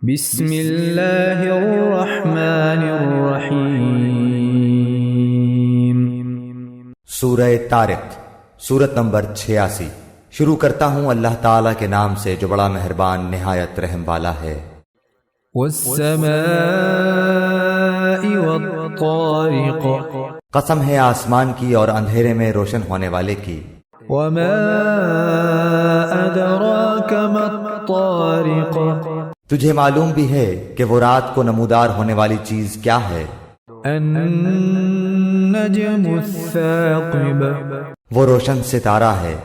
بسم اللہ الرحمن الرحیم۔ سورہ طارق، سورت نمبر 86۔ شروع کرتا ہوں اللہ تعالیٰ کے نام سے جو بڑا مہربان نہایت رحم والا ہے۔ والسماء والطارق، قسم ہے آسمان کی اور اندھیرے میں روشن ہونے والے کی۔ وما ادراک ما الطارق، تجھے معلوم بھی ہے کہ وہ رات کو نمودار ہونے والی چیز کیا ہے؟ النجم الثاقب، وہ روشن ستارہ ہے۔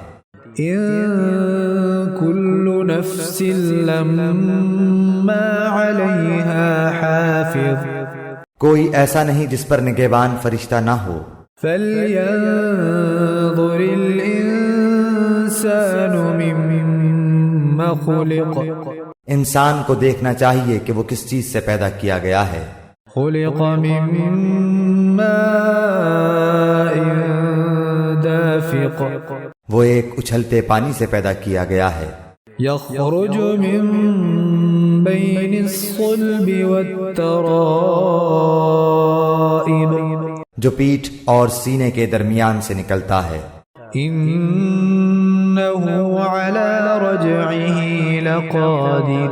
ان کل نفس لما علیہا حافظ، کوئی ایسا نہیں جس پر نگہبان فرشتہ نہ ہو۔ فلینظر الانسان مما خلق، انسان کو دیکھنا چاہیے کہ وہ کس چیز سے پیدا کیا گیا ہے۔ خلق من ماء دافق، وہ ایک اچھلتے پانی سے پیدا کیا گیا ہے۔ یخرج من بین الصلب والترائب، جو پیٹھ اور سینے کے درمیان سے نکلتا ہے۔ انہ علی رجعہ لقادر،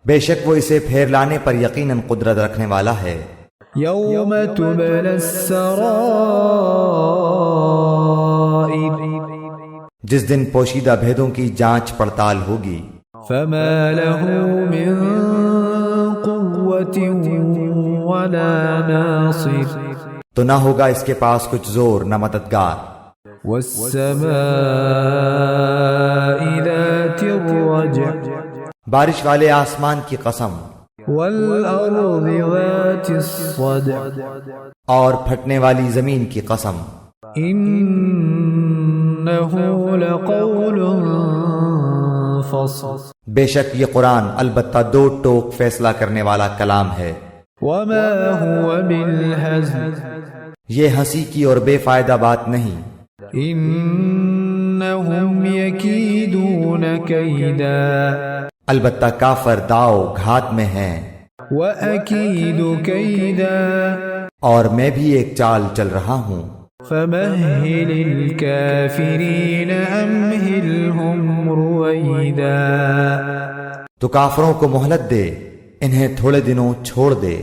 بے شک وہ اسے پھیر لانے پر یقیناً قدرت رکھنے والا ہے۔ یوم تبلی السرائر، جس دن پوشیدہ بھیدوں کی جانچ پڑتال ہوگی۔ فما له من قوة ولا ناصر، تو نہ ہوگا اس کے پاس کچھ زور نہ مددگار۔ والسماء ذات الرجع، بارش والے آسمان کی قسم، والأرض ذات الصدع، اور پھٹنے والی زمین کی قسم۔ إنه لقول فصل، بے شک یہ قرآن البتہ دو ٹوک فیصلہ کرنے والا کلام ہے۔ وما هو بالهزل، یہ ہنسی کی اور بے فائدہ بات نہیں۔ إنهم يكيدون كيدا، البتہ کافر داؤ گھات میں ہیں۔ وأكيد كيدا، اور میں بھی ایک چال چل رہا ہوں۔ فمهل الكافرين أمهلهم رويدا، تو کافروں کو مہلت دے، انہیں تھوڑے دنوں چھوڑ دے۔